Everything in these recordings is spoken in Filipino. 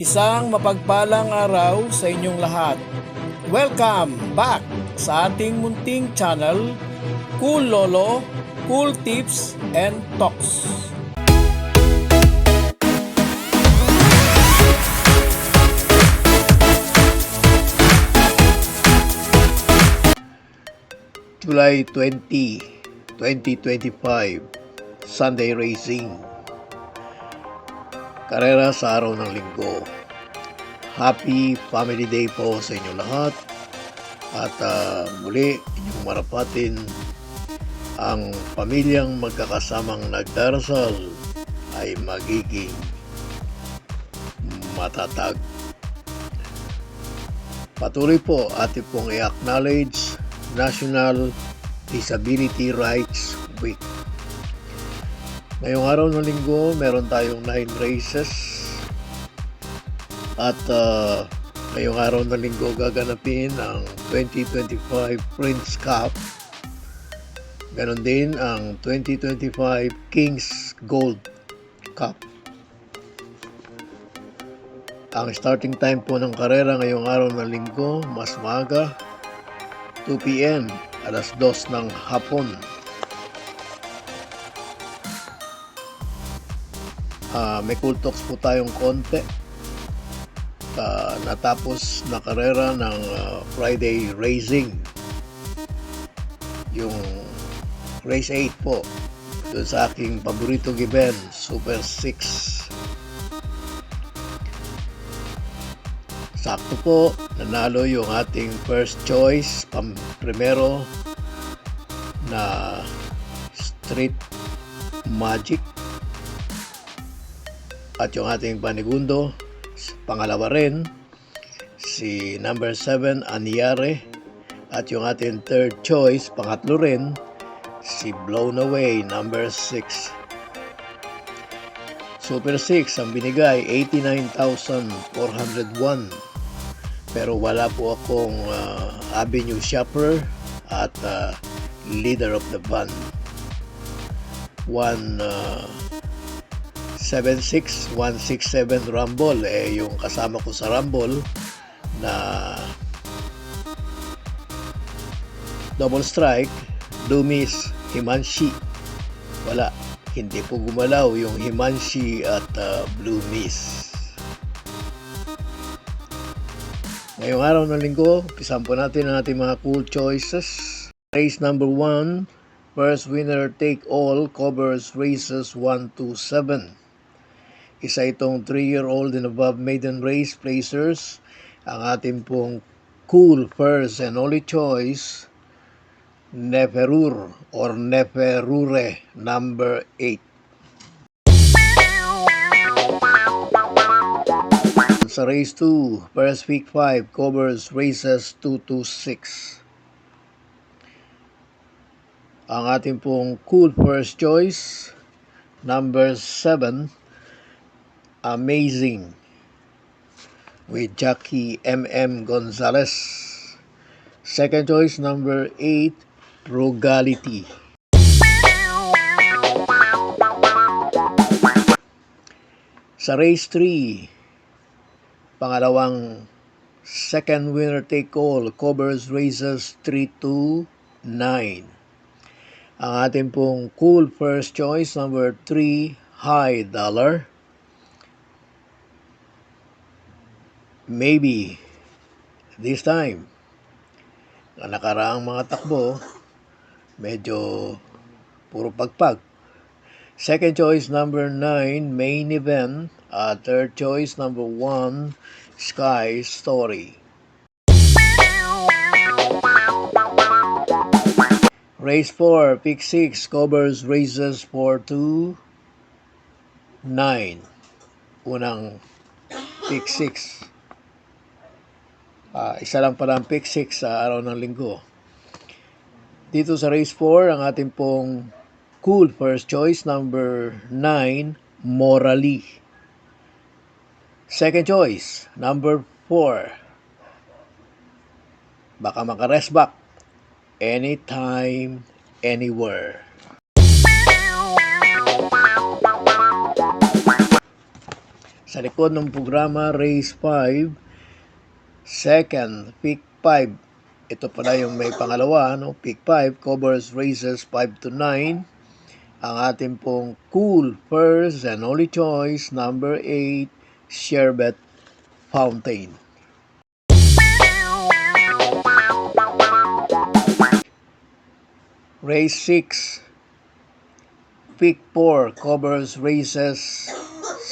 Isang mapagpalang araw sa inyong lahat. Welcome back sa ating munting channel, Cool Lolo, Cool Tips and Talks. July 20, 2025, Sunday Racing. Karera sa araw ng linggo. Happy Family Day po sa inyo lahat. At muli inyong marapatin ang pamilyang magkakasamang nagdarasal ay magiging matatag. Patuloy po ating pong i-acknowledge National Disability Rights Week. Ngayong araw ng linggo, meron tayong 9 races. At ngayong araw ng linggo, gaganapin ang 2025 Prince Cup. Ganon din ang 2025 Kings Gold Cup. Ang starting time po ng karera ngayong araw ng linggo, mas maaga, 2 p.m. alas 2 ng hapon. May cool talks po tayong konti. Natapos na karera ng Friday Racing. Yung race 8 po. Doon sa aking paboritong event, Super 6. Sakto po, nanalo yung ating first choice, primero na Street Magic. At yung ating panigundo, pangalawa rin, si number 7, Anyare. At yung ating third choice, pangatlo rin, si Blown Away, number 6. Super 6, ang binigay, 89,401. Pero wala po akong avenue shopper at leader of the band. 167 Rumble, yung kasama ko sa Rumble na double strike, Dumis, Himanshi. Wala, hindi po gumalaw yung Himanshi at Blue Miss. Ngayong araw ng linggo, umpisahan po natin ang ating mga cool choices. Race number 1, first winner take all, covers races 1 to 7. Isa itong 3-year-old and above maiden race placers. Ang ating pong cool first and only choice, Neferur or Neferure, number 8. Sa race 2, first week 5, covers races 2 to 6. Ang ating pong cool first choice, number 7, Amazing, with Jackie M.M. Gonzalez. Second choice, number 8, Frugality. Sa race 3, pangalawang second winner take all, covers races 3 to 9. Ang ating pong cool first choice, number 3, High Dollar. Maybe this time. Ang nakaraang mga takbo, medyo puro pagpag. Second choice, number 9, Main Event. Third choice, number 1, Sky Story. Race 4, pick 6, covers races 4 to 9. Unang pick 6. Isa lang pala ang pick 6 sa araw ng linggo. Dito sa race 4, ang ating pong cool first choice, number 9, Morally. Second choice, number 4, baka maka-rest back, Anytime, Anywhere. Sa likod ng programa, race 5. Second, pick 5. Ito pala yung may pangalawa, no? Pick 5 covers races 5 to 9. Ang ating pong cool first and only choice, number 8, Sherbet Fountain. Race 6. Pick 4 covers races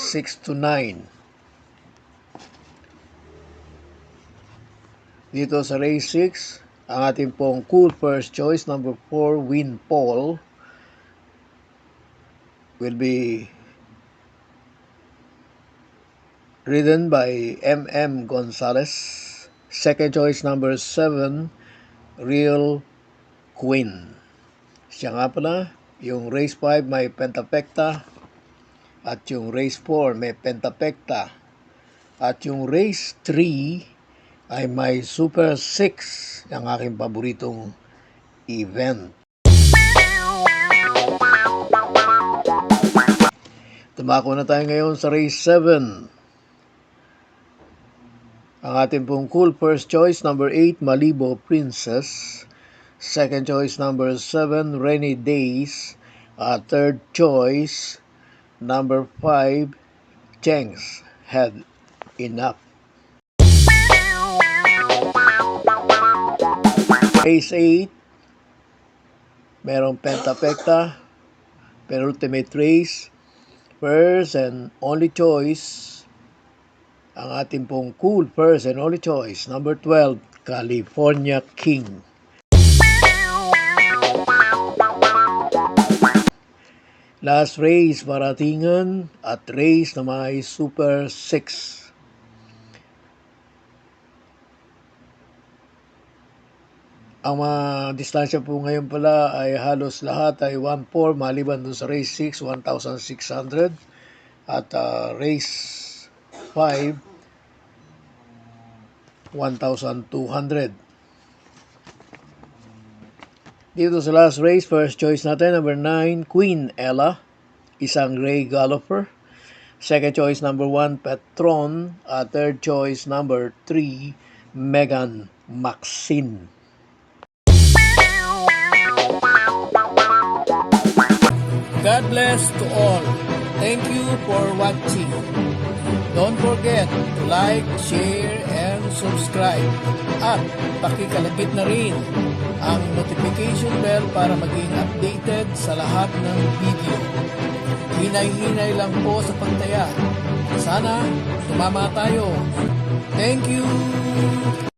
6 to 9. Dito sa race 6, ang ating pong cool first choice, number 4, Win Paul, will be ridden by M.M. Gonzalez. Second choice, number 7, Real Queen. Siya nga pala, yung race 5 may pentapekta at yung race 4 may pentapekta at yung race 3 ay may Super 6, ang aking paboritong event. Tumako na tayo ngayon sa race 7. Ang ating pong cool first choice, number 8, Malibo Princess. Second choice, number 7, Rainy Days. Third choice, number 5, Cheng's Had Enough. Race 8, merong pentapekta, penultimate race, first and only choice, ang ating pong cool first and only choice, number 12, California King. Last race, Maratingan at race na may Super 6. Ang mga distansya po ngayon pala ay halos lahat ay 1.4 maliban dun sa race 6, 1,600 at race 5, 1,200. Dito sa last race, first choice natin, number 9, Queen Ella, isang Ray Galloper. Second choice, number 1, Petron. Third choice, number 3, Megan Maxine. God bless to all. Thank you for watching. Don't forget to like, share, and subscribe. At pakikalagit na rin ang notification bell para maging updated sa lahat ng video. Hinay-hinay lang po sa pagtaya. Sana tumama tayo. Thank you!